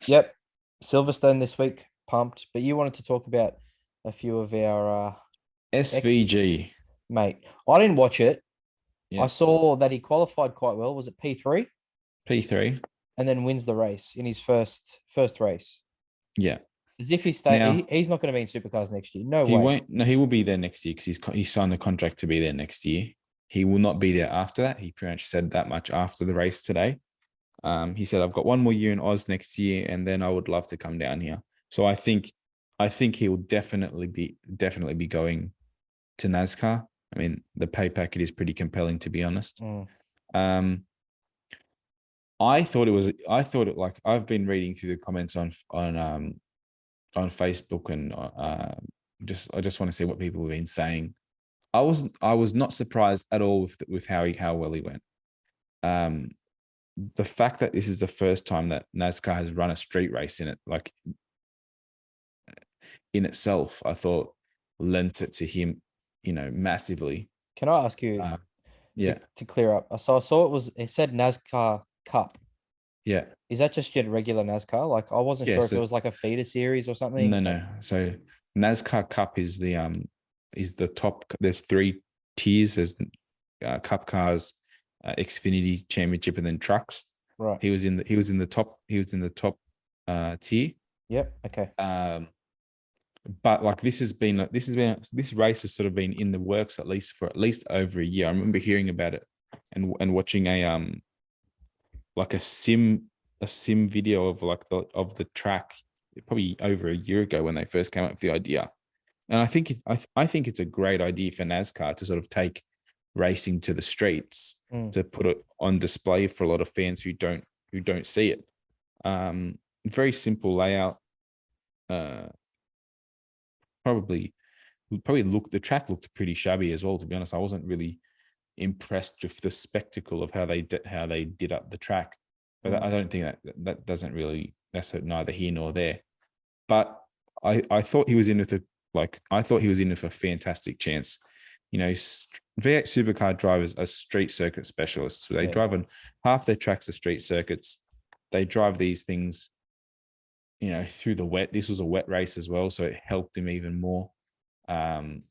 Yep. Silverstone this week. Pumped. But you wanted to talk about a few of our ex SVG. mate. I didn't watch it. I Yeah. saw that he qualified quite well. Was it P3? P3. And then wins the race in his first race. Yeah. As if Now he's not going to be in supercars next year. No he way. won't. No, he will be there next year because he signed the contract to be there next year. He will not be there after that. He pretty much said that much after the race today. He said, "I've got one more year in Oz next year, and then I would love to come down here." So I think he will definitely be going to NASCAR. I mean, the pay packet is pretty compelling, to be honest. Mm. Um, I thought it was. I thought it like I've been reading through the comments on Facebook and I just want to see what people have been saying. I was not surprised at all with how well he went. Um, the fact that this is the first time that NASCAR has run a street race in it, like in itself, I thought lent it to him, massively. Can I ask you Uh, to, yeah, to clear up? So I saw it said NASCAR Cup. yeah, Is that just your regular NASCAR? Like I wasn't yeah. sure if it So was like a feeder series or no, something. no. So NASCAR Cup is the top. There's three tiers. There's Cup cars, Xfinity Championship, and then trucks. Right. He was in the top tier. Yep. Okay. But like this race has sort of been in the works at least over a year. I remember hearing about it and watching like a sim video of the track probably over a year ago when they first came up with the idea. And I think it's a great idea for NASCAR to sort of take racing to the streets, Mm. to put it on display for a lot of fans who don't see it. Very simple layout. Uh, probably the track looked pretty shabby as well. To be honest, I wasn't really impressed with the spectacle of how they did up the track. But Mm. I don't think that doesn't really, that's neither here nor there. But I thought he was in with a fantastic chance. V8 supercar drivers are street circuit specialists. So they Yeah. drive on half their tracks are street circuits. They drive these things, through the wet. This was a wet race as well, so it helped him even more. Um,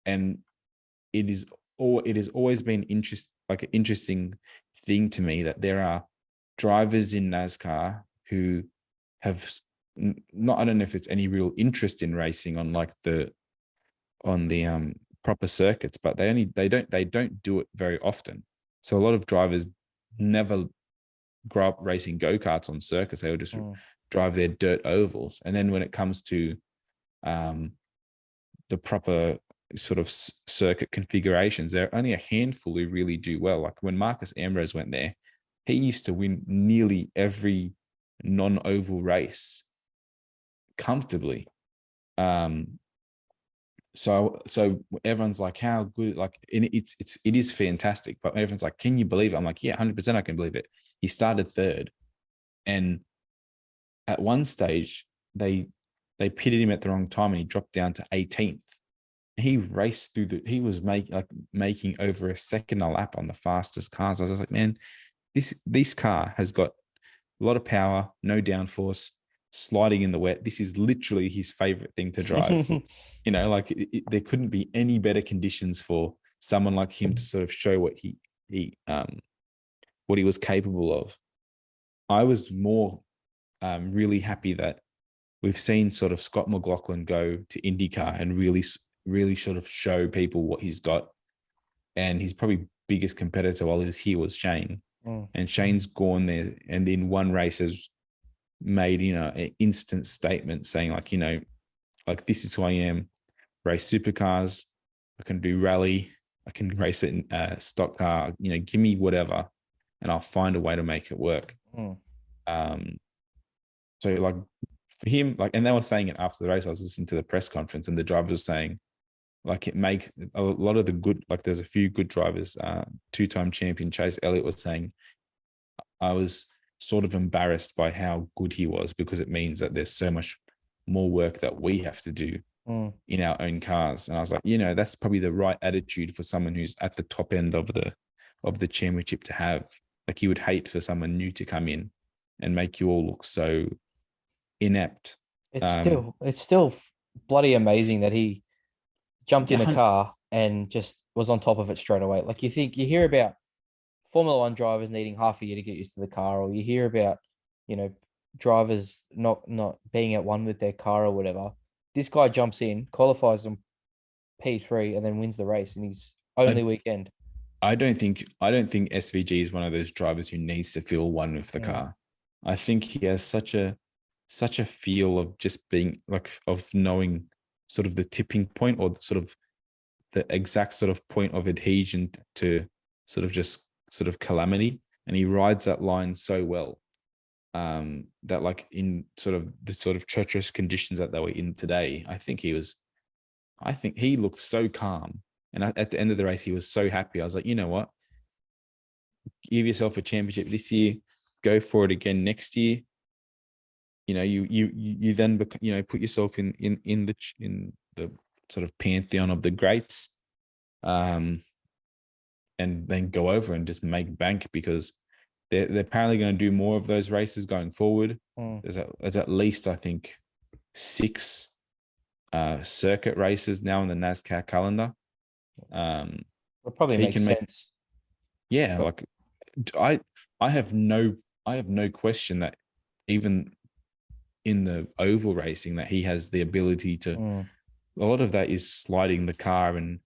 and it has always been like an interesting thing to me that there are drivers in NASCAR who have not, I don't know if it's any real interest in racing on the proper circuits, but they don't do it very often. So a lot of drivers never grow up racing go-karts on circuits. They'll just Mm. drive their dirt ovals. And then when it comes to um, the proper sort of circuit configurations, there are only a handful who really do well. Like when Marcus Ambrose went there, he used to win nearly every non-oval race comfortably. Um, so everyone's like, how good? Like, and it is fantastic. But everyone's like, can you believe it? I'm like, yeah, 100% I can believe it. He started third, and at one stage they pitted him at the wrong time, and he dropped down to 18th. He raced through he was making over a second a lap on the fastest cars. I was like, man, this car has got a lot of power, no downforce, sliding in the wet. This is literally his favorite thing to drive. Like there couldn't be any better conditions for someone like him to sort of show what he was capable of. I was more really happy that we've seen sort of Scott McLaughlin go to IndyCar and really sort of show people what he's got. And his probably biggest competitor while he was here was Shane. Mm. And Shane's gone there and in one race has made, an instant statement saying like this is who I am. Race supercars. I can do rally. I can race it in stock car. Give me whatever and I'll find a way to make it work. Mm. Um, so like for him, like, and they were saying it after the race. I was listening to the press conference and the driver was saying, like, it makes a lot of the good, like there's a few good drivers. Two-time champion Chase Elliott was saying, I was sort of embarrassed by how good he was because it means that there's so much more work that we have to do Mm. in our own cars. And I was like, that's probably the right attitude for someone who's at the top end of the championship to have. Like, you would hate for someone new to come in and make you all look so inept. It's still bloody amazing that he jumped Yeah, in a car and just was on top of it straight away. Like you hear about Formula One drivers needing half a year to get used to the car, or you hear about, drivers not being at one with their car or whatever. This guy jumps in, qualifies on P3, and then wins the race in his only weekend. I don't think SVG is one of those drivers who needs to feel one with the car. I think he has such a feel of just being of knowing sort of the tipping point, or sort of the exact sort of point of adhesion to sort of calamity, and he rides that line so well, that like in sort of the sort of treacherous conditions that they were in today, I think he looked so calm, and at the end of the race he was so happy. I was like, you know what, give yourself a championship this year, go for it again next year. You then put yourself in the sort of pantheon of the greats, and then go over and just make bank, because they're apparently going to do more of those races going forward. There's at least, I think, 6 circuit races now in the NASCAR calendar. It probably makes sense. Yeah, like I have no question that even in the oval racing that he has the ability to. A lot of that is sliding the car and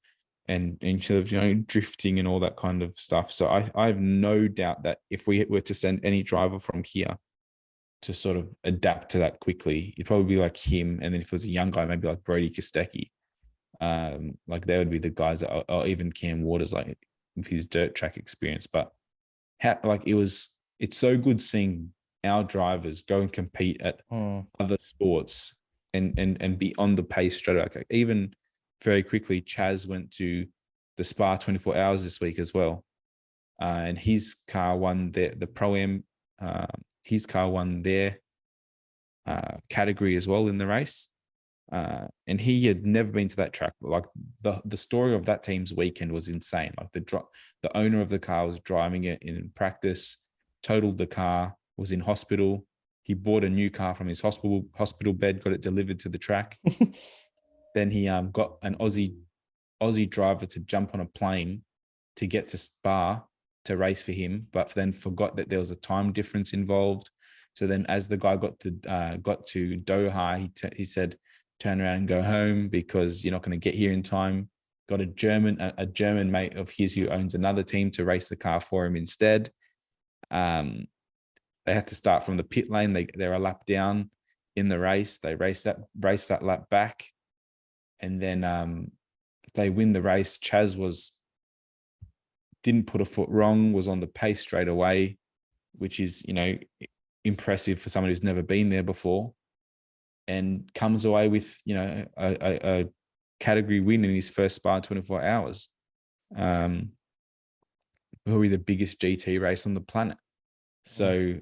sort of drifting and all that kind of stuff. So I have no doubt that if we were to send any driver from here to sort of adapt to that quickly, it'd probably be like him. And then if it was a young guy, maybe like Brody Kostecki, like they would be the guys that, or even Cam Waters, like with his dirt track experience. But it's so good seeing our drivers go and compete at other sports and be on the pace straight away. Like even very quickly, Chaz went to the Spa 24 hours this week as well. And his car won the Pro-Am. His car won their category as well in the race. And he had never been to that track. Like the story of that team's weekend was insane. Like the owner of the car was driving it in practice, totaled the car, was in hospital. He bought a new car from his hospital bed, got it delivered to the track. Then he got an Aussie driver to jump on a plane to get to Spa to race for him, but then forgot that there was a time difference involved. So then, as the guy got to Doha, he said, "Turn around and go home because you're not going to get here in time." Got a German mate of his who owns another team to race the car for him instead. They had to start from the pit lane. They're a lap down in the race. They race that lap back, and then they win the race. Chaz didn't put a foot wrong, was on the pace straight away, which is impressive for someone who's never been there before, and comes away with a category win in his first Spa 24 hours. Probably the biggest GT race on the planet. So,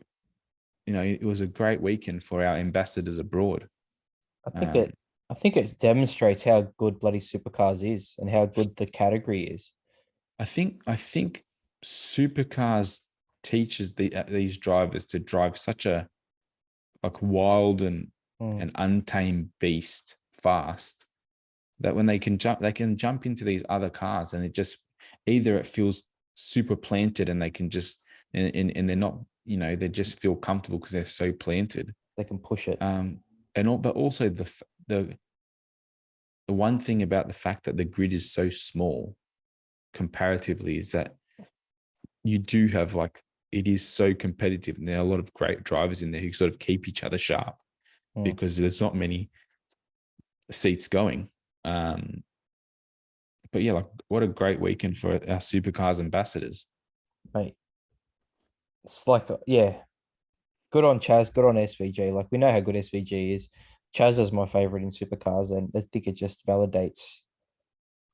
it was a great weekend for our ambassadors abroad. I think it demonstrates how good bloody Supercars is and how good the category is. I think Supercars teaches these drivers to drive such a wild and an untamed beast fast, that when they can jump into these other cars, and it feels super planted, and they can just and they're not, they just feel comfortable because they're so planted. They can push it. But also the one thing about the fact that the grid is so small comparatively is that you do have it is so competitive, and there are a lot of great drivers in there who sort of keep each other sharp because there's not many seats going. But yeah, what a great weekend for our Supercars ambassadors, mate. It's good on Chaz, good on SVG. We know how good SVG is. Chaz is my favorite in Supercars, and I think it just validates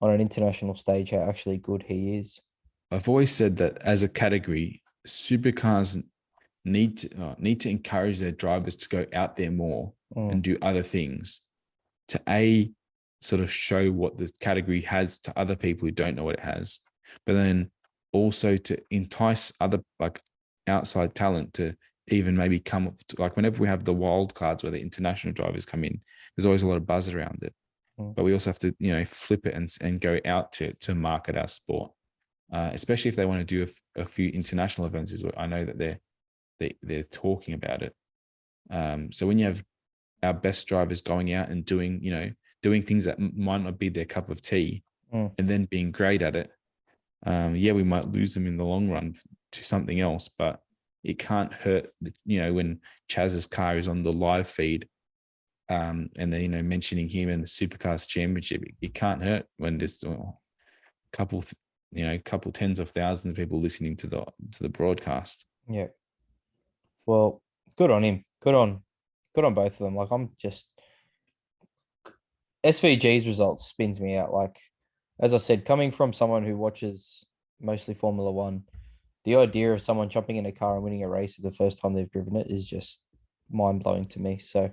on an international stage how actually good he is. I've always said that as a category, Supercars need to encourage their drivers to go out there more and do other things to sort of show what the category has to other people who don't know what it has, but then also to entice other outside talent to even maybe come up to, like whenever we have the wild cards where the international drivers come in, there's always a lot of buzz around it. But we also have to, flip it and go out to market our sport, especially if they want to do a few international events. Is what I know that they're talking about it. So when you have our best drivers going out and doing things that might not be their cup of tea, and then being great at it, we might lose them in the long run to something else, but it can't hurt. When Chaz's car is on the live feed. And then mentioning him in the Supercars championship, it can't hurt when there's a couple tens of thousands of people listening to the broadcast. Yeah. Well, good on him. Good on both of them. Like, I'm just SVG's results spins me out. Like, as I said, coming from someone who watches mostly Formula One, the idea of someone jumping in a car and winning a race the first time they've driven it is just mind blowing to me. So.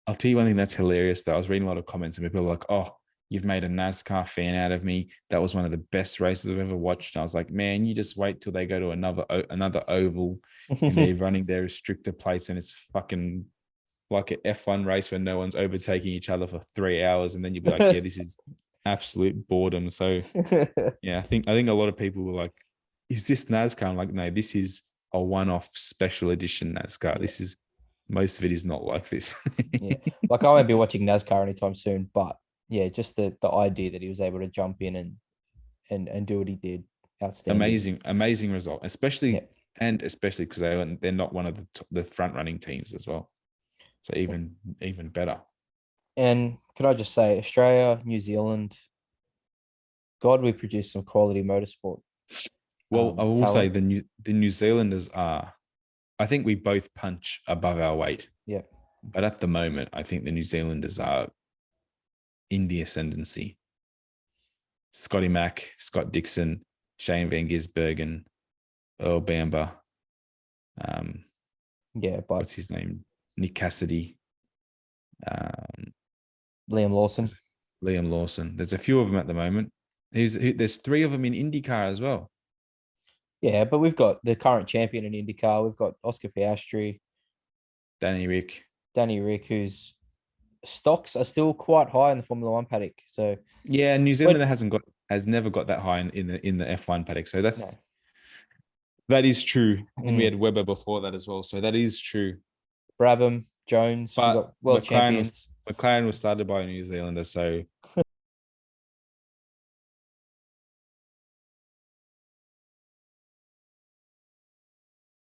I'll tell you one thing that's hilarious, though. I was reading a lot of comments and people were like, "Oh, you've made a NASCAR fan out of me. That was one of the best races I've ever watched." And I was like, "Man, you just wait till they go to another oval and they're running their restrictor plates and it's fucking like an F1 race where no one's overtaking each other for 3 hours, and then you'll be like, yeah, this is absolute boredom." So yeah, I think a lot of people were like, "Is this NASCAR?" I'm like, no, this is a one-off special edition NASCAR. Yeah. This is. Most of it is not like this. Yeah, like I won't be watching NASCAR anytime soon, but yeah, just the idea that he was able to jump in and do what he did, outstanding. Amazing result, especially because they're not one of the front running teams as well, so even better. And can I just say, Australia, New Zealand, God, we produce some quality motorsport. Well, I will say the New Zealanders are. I think we both punch above our weight. Yeah. But at the moment, I think the New Zealanders are in the ascendancy. Scotty Mack, Scott Dixon, Shane Van Gisbergen, Earl Bamber. But what's his name? Nick Cassidy. Liam Lawson. There's a few of them at the moment. There's 3 of them in IndyCar as well. Yeah, but we've got the current champion in IndyCar. We've got Oscar Piastri, Danny Rick, whose stocks are still quite high in the Formula One paddock. So yeah, New Zealand has never got that high in the F1 paddock. So that is true. And we had Webber before that as well. So that is true. Brabham, Jones, we've got world champions. McLaren was started by a New Zealander, so